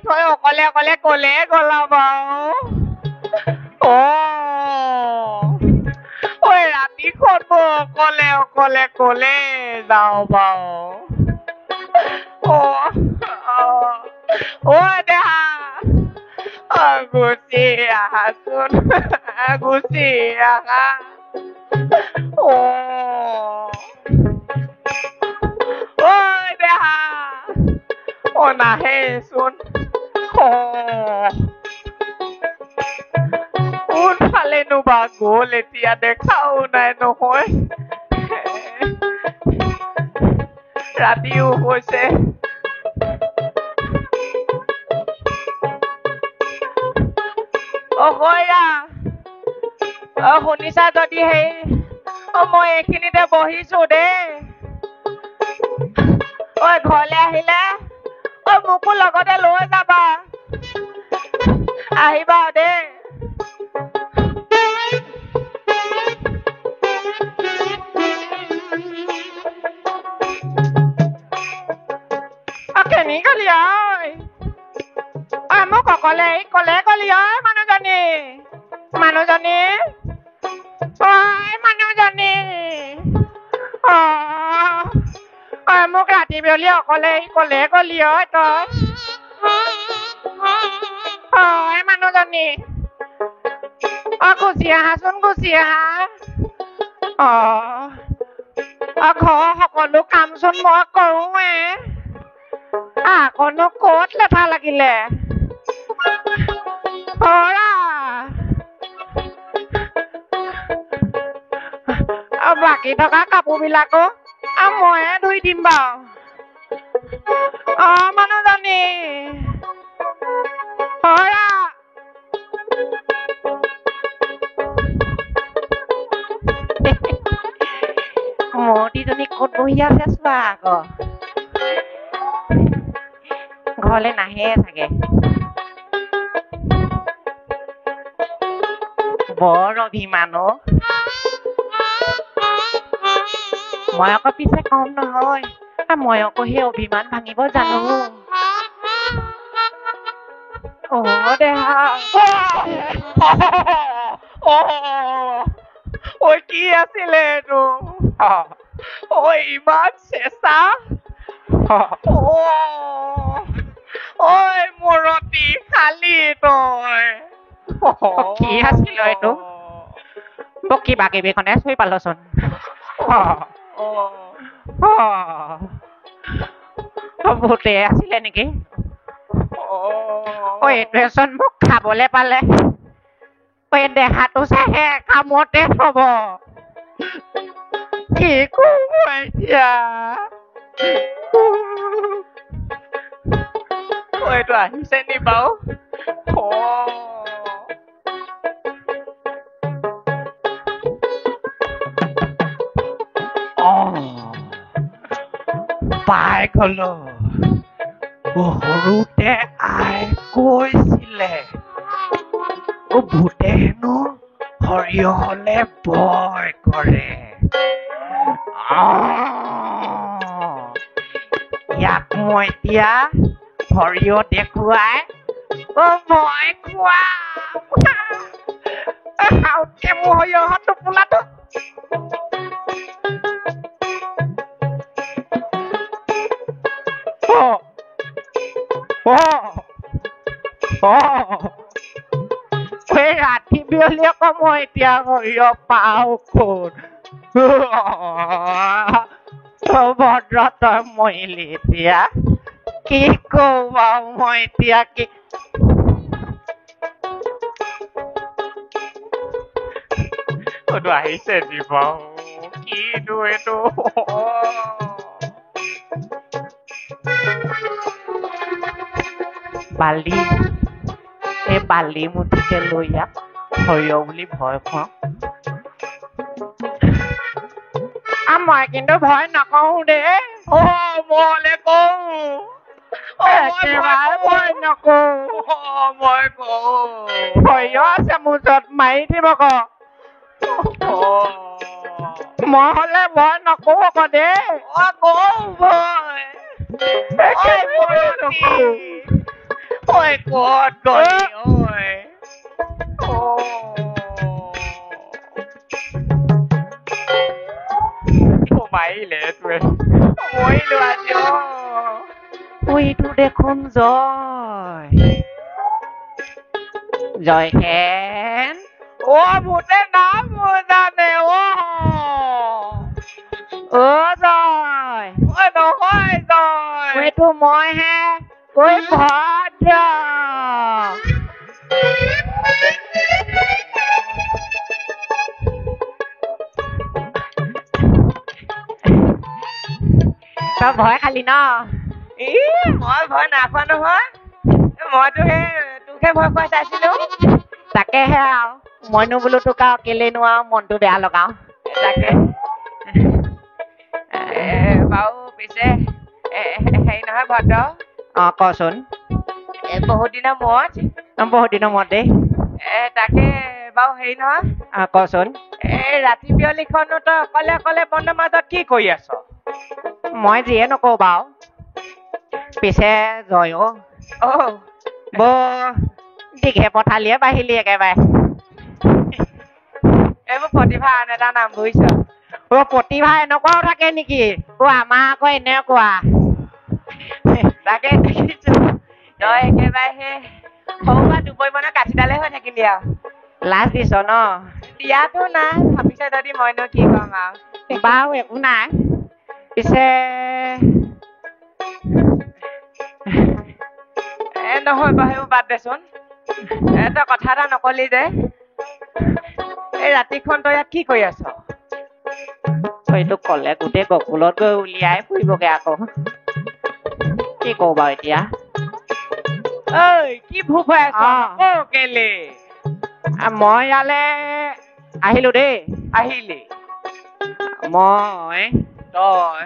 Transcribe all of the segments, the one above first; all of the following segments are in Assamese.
থৈ অকলে অকলে কলে গলা বাৰু ঐ ৰাতিখন মই অকলে অকলে কলে যাওঁ বাৰু দেহা গুচি আহাচোন গুচি আহা দেহা নাহেচোন কোনফালেনো বা গ'ল এতিয়া দেখাও নাই নহয় ৰাতিও হৈছে কয়া শুনিছা যদি সেই মই এইখিনিতে বহিছো দেই ঘৰলে আহিলে মোকো লগতে লৈ যাবা আহিবা দেই কেনি গলি মোক অকলে কলে গলি মানুহজনী মানুহজনী মোক ৰাতি বিয়লি অকলে কলে গলি তই মানুহজনী গুচি আহাচোন গুচি আহা ঘৰ সকলো কামচোন মই কৰোৱে আকনো কত লেঠা লাগিলে বাকী থকা কাপোৰ বিলাকো ময়ে ধুই দিম বাৰু মানুহজনী মতিজনী ক'ত বহি আছে চোৱা আকৌ ঘৰলে নাহে চাগে বৰ অভিমান মই আকৌ পিছে কম নহয় মই আকৌ সেই অভিমান ভাঙিব জানো দেহা কি আছিলে এইটো ইমান চেঁচা মূৰতি খালি তই কি আছিল এইটো মোক কিবা কিবিখনে চুই পালোচোন ভূতে আছিলে নেকি এইটোৱেচোন মোক খাবলে পালে দেহাটো চাহে কামতে থব কি কব এতিয়া এইটো আহিছে নি বাৰু পাই গলো সৰুতে আই কৈছিলে ভূতে হেনো সৰিয়হলে ভয় কৰে ইয়াক মই এতিয়া সৰিয়হ দেখুৱাই ভয় খোৱা মোৰ সৰিয়হৰ টোপোলাটো ৰাতি বিয়লি আকৌ মই এতিয়া সৰিয়হ পাওঁ ক'ত ভদ্ৰ তই মৰিলি এতিয়া কি কওঁ মই এতিয়া কি আহিছে নি বাৰু কিনো এইটো বালি এই বালি মুঠিকে লৈ ইয়াক সৰিয়হ বুলি ভয় খুৱাওঁ মই কিন্তু ভয় নকৰো দেই মলে কওঁ ভয় নকৰো মই কওঁ সৰিয়হ আছে মোৰ ওচৰত মাৰি দিব ক মই হলে ভয় নকৰো আকৌ দেই কওঁ ভয় ঐ ক'ত গলি ঐ সোমাইলে তোৱে মৰিলো আজি এইটো দেখোন জয়হেন ভূতে নাম জানে জয় নহয় জয় এইটো মইহে ভদ্ৰ তই ভয় খালি ন মই ভয় নাখোৱা নহয় মইতো তোকহে ভয় খুৱাই চাইছিলো তাকেহে আৰু মইনো বোলো তোক আৰু কেলেনো আৰু মনটো বেয়া লগাও তাকে বাৰু পিছে হেৰি নহয় ভদ্ৰ কচোন বহুত দিনৰ মূৰত দেই তাকে বাৰু হেৰি নহয় কচোন ৰাতি বিয়লিখনো তই অকলে অকলে বনৰ মাজত কি কৰি আছ মই যিয়ে নকওঁ বাৰু পিছে জয় দীঘে পথালিয়ে বাঢ়িলি একেবাৰে এইবোৰ প্ৰতিভা আন এটা নাম বুজিছ প্ৰতিভা এনেকুৱাও থাকে নেকি আমাৰ আকৌ এনেকুৱা তাকে দেখিছো তই একেবাৰে সৰু পৰা দুবৰি মনৰ কাঠিডালে হৈ থাকিলি আৰু লাজ দিছ ন দিয়াতো নাই ভাবিছ যদি মইনো কি কম আৰু বাৰু একো নাই পিছে নহয় বাৰু সেইবোৰ বাদ দেচোন তই কথা এটা নকলি যে এই ৰাতিখন তই ইয়াত কি কৰি আছ এইটো কলে গোটেই গকুলত গৈ উলিয়াই ফুৰিবগে আকৌ কি কওঁ বাৰু এতিয়া কি ভোক হৈ আছ কেলে মই ইয়ালে আহিলো দেই আহিলি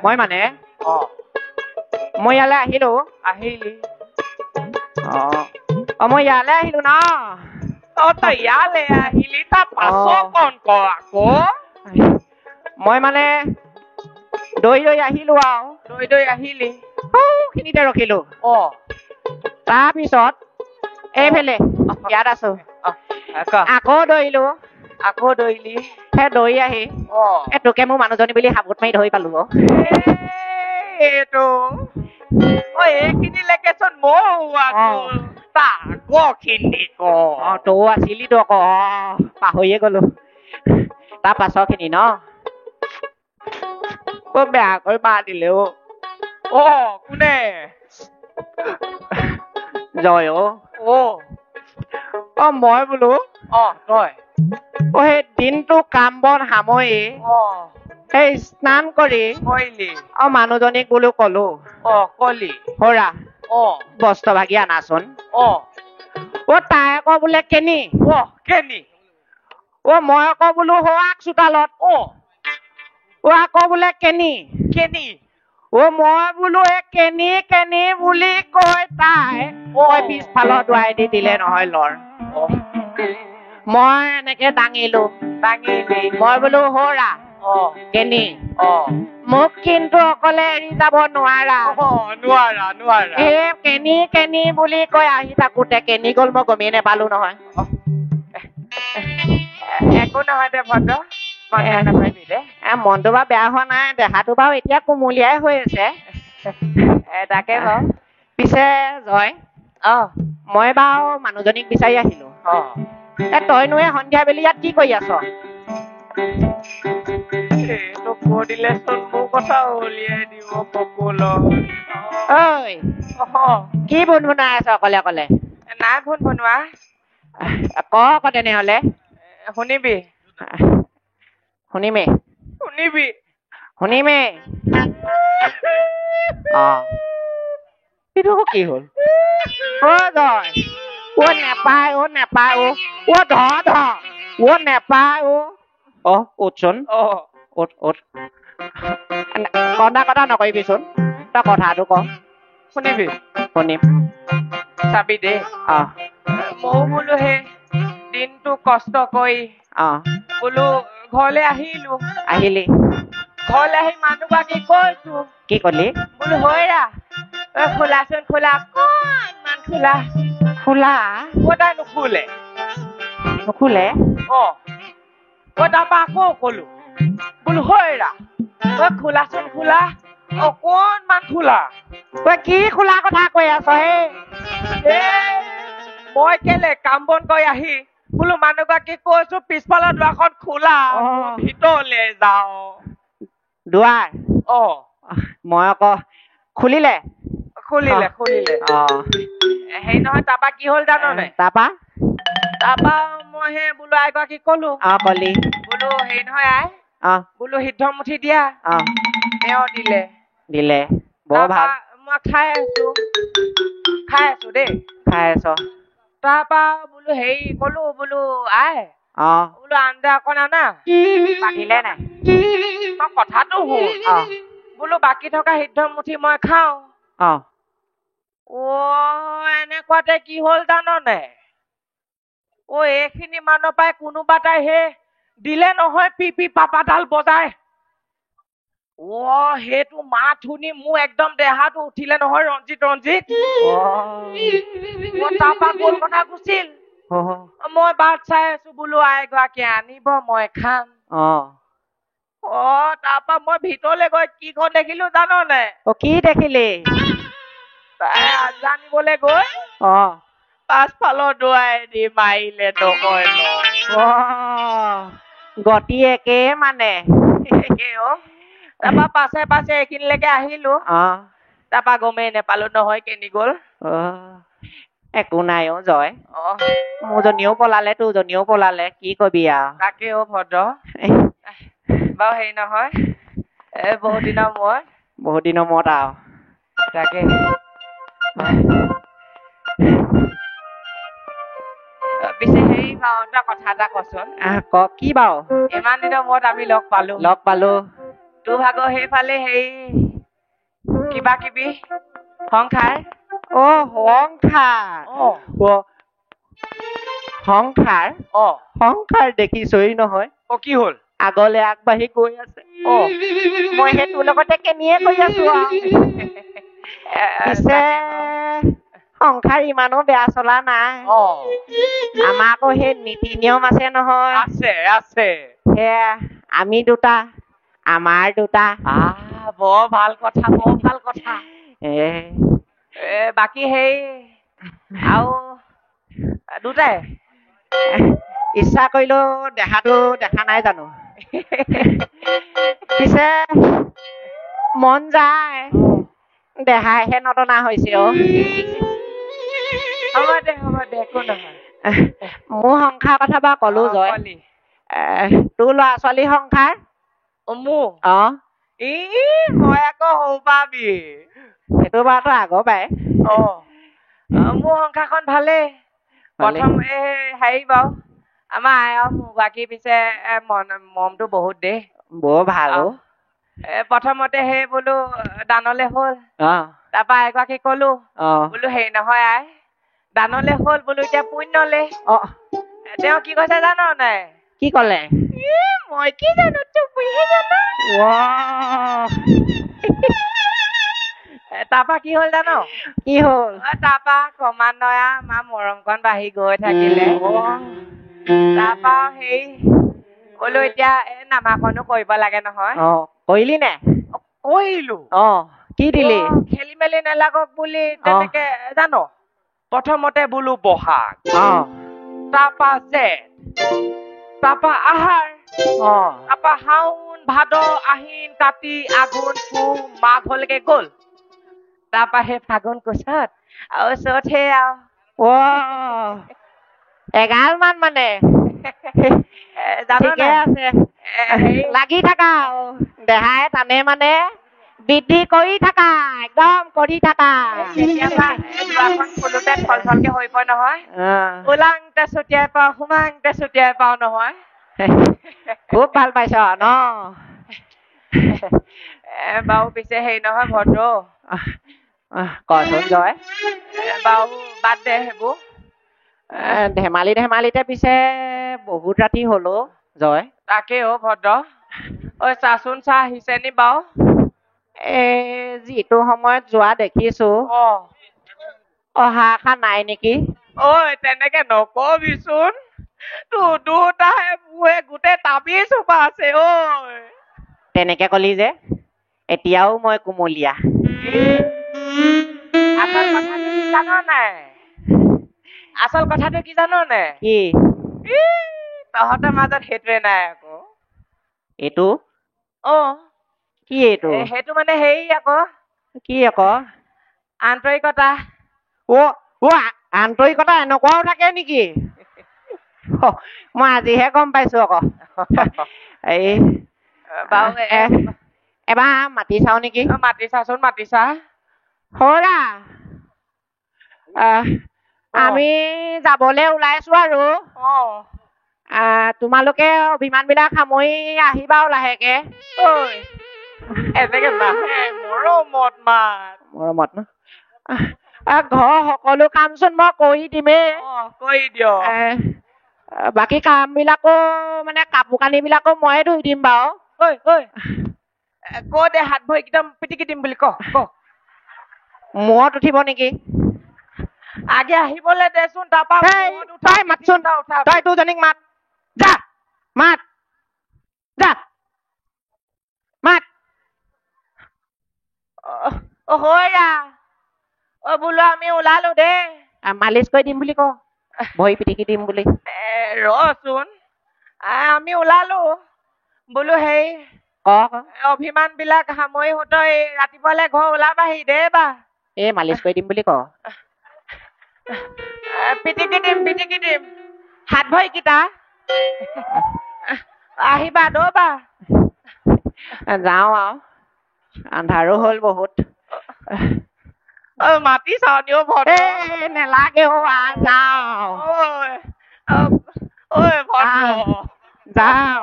মই মানে মই ইয়ালে আহিলি মই ইয়ালে আহিলো ন তই ইয়ালে আহিলি তাৰ পাছত কণ কৰ আকৌ মই মানে দৈ আহিলো আৰু দৈ আহিলি খিনিতে ৰখিলো তাৰপিছত এইফালে ইয়াত আছো আকৌ দৌৰিলো সেই দৌৰি আহি তোকে মোৰ মানুহজনী বুলি হাবুত মাৰি ধৰি পালো এইটো এইখিনিলৈকেচোন তৌ আছিলি তো আকৌ পাহৰিয়ে গলো তাৰ পাছৰ খিনি ন বেয়া কৰি মাৰ দিলে কোনে জয় মই বোলো তই সেই দিনটো কাম বন সামৰি সেই স্নান কৰি মানুহজনীক বোলো কলো হৰা বস্ত্ৰ ভাগি আনাচোন তাই আকৌ বোলে কেনি মই আকৌ বোলো হোৱাক চোতালত আকৌ বোলে কেনি মই বোলো কেনি বুলি কৈ তাই পিছফালৰ দুৱাই দি দিলে নহয় লৰ মই এনেকে দাঙিলো মই বোলো হৰা কেনি মোক কিন্তু অকলে এৰি যাব নোৱাৰা কেনি বুলি কৈ আহি থাকোতে কেনি গল মই গমেই নেপালো নহয় একো নহয় দে ভদ্ৰ মনটো বাৰু বেয়া হোৱা নাই দেহাটো বাৰু এতিয়া কুমলীয়াই হৈ আছে তাকে বাৰু পিছে জয় মই বাৰু মানুহজনীক বিচাৰি আহিলো তইনো সন্ধিয়া বেলি ইয়াত কি কৰি আছ কি বনোৱাই আছ অকলে অকলে নাই বনোৱা ক আকৌ তেনেহলে শুনিমে এইটো কি হল নেপায় উঠচোন কন্দা কথা নকৰিবিচোন তই কথাটো ক শুনিম চাবি দেই ময়ো বোলো দিনটো কষ্ট কৰি বোলো ঘৰলে আহিলি ঘৰলে আহি মানুহগৰাকী কৈছো কি কলি বোলো হয়ৰা খোলাচোন খোলা অকণমান খোলা খোলা সদায় নুখুলে নুখোলে তাৰপৰা আকৌ কলো বোলো হৈৰা খোলাচোন খোলা অকণমান খোলা তই কি খোলা কথা কৈ আছ হে মই কেলে কাম বন কৰি আহি বোলো মানুহগৰাকী কৈছো পিছফালৰ দুৱাৰখন খোলা ভিতৰলৈ যাওঁ দুৱাৰ মই আকৌ খুলিলে খুলিলে হেৰি নহয় তাৰপা কি হ'ল জানো নাই তাৰপা মই সেই বোলো আইগৰাকীক কলো কলি বোলো হেৰি নহয় আই বোলো সিদ্ধ মুঠি দিয়া তেওঁ দিলে বৰ ভাল মই খাই আছো দেই খাই আছ তাৰপা বোলো হেৰি কলো বোলো আই বোলো আঞ্জা অকণ আনা বাঢ়িলে নাই মই কথাটো শুন বোলো বাকী থকা সিদ্ধ মুঠি মই খাওঁ এনেকুৱাতে কি হ'ল জাননে এইখিনি মানুহ পাই কোনোবা তাই হে দিলে নহয় পি পাপাডাল বজাই সেইটো মাত শুনি মোৰ একদম দেহাটো উঠিলে নহয় ৰঞ্জিত তাৰপা গ'ল কথা গুচিল মই বাট চাই আছো বোলো আইগৰাকী আনিব মই খাম তাৰপা মই ভিতৰলৈ গৈ কি খন দেখিলো জাননে কি দেখিলি তাই জানিবলৈ গৈ পাছফালৰ দুৱাৰেদি মাৰিলে নহয় গতি একে মানে তাৰপা পাছে এইখিনিলৈকে আহিলো তাৰপা গমেই নেপালো নহয় কেনি গল একো নাই জয় মোৰজনীও পলালে তোৰজনীও পলালে কি কবি আৰু তাকে ভদ্ৰ বাৰু হেৰি নহয় বহুত দিনৰ মূৰত আৰু তাকে পিছে হেৰি বাৰু তই কথা এটা কচোন কি বাৰু ইমান দিনৰ মূৰত আমি লগ পালো তোৰ ভাগৰ সেইফালে হেৰি কিবা কিবি সংসাৰ সংসাৰ দেখিছই নহয় কি হ'ল আগলে আগবাঢ়ি গৈ আছে মই সেই তোৰ লগতে কেনিয়ে কৰি আছো পিছে সংসাৰ ইমানো বেয়া চলা নাই আমাৰ আকৌ সেই নীতি নিয়ম আছে নহয় আছে সেয়া আমি দুটা আমাৰ দুটা বৰ ভাল কথা বাকী সেই আৰু দুটাই ইচ্ছা কৰিলেও দেহাটো দেখা নাই জানো পিছে মন যায় দেহাইহে নটনা হৈছে হ'ব দে একো নহয় মোৰ সংসাৰ কথা বাৰু কলো জয় তোৰ ল'ৰা ছোৱালী সংসাৰ মোৰ মই আকৌ সৰু পাবি সেইটো বাৰুতো আগৰ পাই মোৰ সংসাৰখন ভালেই প্ৰথম হেৰি বাৰু আমাৰ আই আৰু মোৰ বাকী পিছে মমটো বহুত দেই বৰ ভাল প্ৰথমতে সেই বোলো দানলে হ'ল তাৰপা এগৰাকী কলো বোলো হেৰি নহয় আই দানলে হ'ল বোলো এতিয়া পুণ্যলে তেওঁ কি কৈছে জানো নাই কি কলে মই কি জানো তুমিহে জানা তাৰপা কি হ'ল জানো কি হ'ল তাৰপা ক্ৰমান্বয়ে আমাৰ মৰমকণ বাঢ়ি গৈ থাকিলে তাৰপা হেৰি বোলো এতিয়া নামাকণো কৰিব লাগে নহয় কৰিলি নে কৰিলো কি দিলি খেলি মেলি নেলাগক বুলি তেনেকে জানো প্ৰথমতে বোলো বহাগ তাৰপা জেঠ তাৰপা আহাৰ তাৰপা শাওণ ভাদ আহিন কাতি আঘোণ পুহ মাঘলৈকে গ'ল তাৰপা সেই ফাগুন কোচত আৰু চতহে আৰু এগাল মান মানে ঠিকে আছে লাগি থাকা দেহাই টানে মানে বৃদ্ধি কৰি থাকা একদম কৰি থাকা খোলোতে থলকে হৈ পৰে নহয় ওলাংতে ছটিয়াই পাওঁ সোমাংতে ছটিয়াই পাওঁ নহয় খুব ভাল পাইছ ন বাৰু পিছে হেৰি নহয় ভদ্ৰ কচোন জয় বাৰু বাদ দে সেইবোৰ ধেমালিতে পিছে বহুত ৰাতি হলো জয় তাকে ভদ্ৰ চাচোন চাহ আহিছে নি বাৰু যিটো সময়ত যোৱা দেখিছো অহা আশা নাই নেকি ঐ তেনেকে নকবিচোন তোৰ দুটাই মোৰে গোটেই তাবি চোপা আছে ঐ তেনেকে কলি যে এতিয়াও মই কুমলীয়া আচল কথাটো কি জানো নাই আচল কথাটো কি জানো নাই কি তহঁতৰ মাজত সেইটোৱে নাই আকৌ এইটো অ কি এইটো সেইটো মানে হেৰি আকৌ কি আকৌ আন্তৰিকতা আন্তৰিকতা এনেকুৱাও থাকে নেকি মই আজিহে গম পাইছো আকৌ এই এবাৰ মাতি চাও নেকি মাতি চাচোন মাতি চা হৰা আমি যাবলৈ ওলাইছো আৰু তোমালোকে অভিমান বিলাক সামৰি আহিবা আৰু লাহেকে এনেকে নাহে মৰমত মাত মৰমত ন ঘৰৰ সকলো কাম চোন মই কৰি দিমেই কৰি দিয় বাকী কাম বিলাকো মানে কাপোৰ কানি বিলাকো ময়ে ধুই দিম বাৰু ক দে হাত ভৰি একদম পিটিকি দিম বুলি ক মূৰত উঠিব নেকি আগে আহিবলৈ দেচোন তাৰপা তই মাতচোন তই দুজনীক মাত যা মাত যা মাত হয়া বোলো আমি ওলালো দেই মালিচ কৰি দিম বুলি ক ভৰি পিটিকি দিম বুলি ৰচোন আমি ওলালো বোলো হেৰি অভিমান বিলাক সামৰি তই ৰাতিপুৱালে ঘৰ ওলাবাহি দে বা এই মালিচ কৰি দিম বুলি ক পিটিকি দিম হাত ভৰিকেইটা আহিবা দবা যাওঁ আৰু আন্ধাৰো হ'ল বহুত মাতি চাও নিও ভদ্ৰ নেলাগে যাওঁ ভদ্ৰ যাওঁ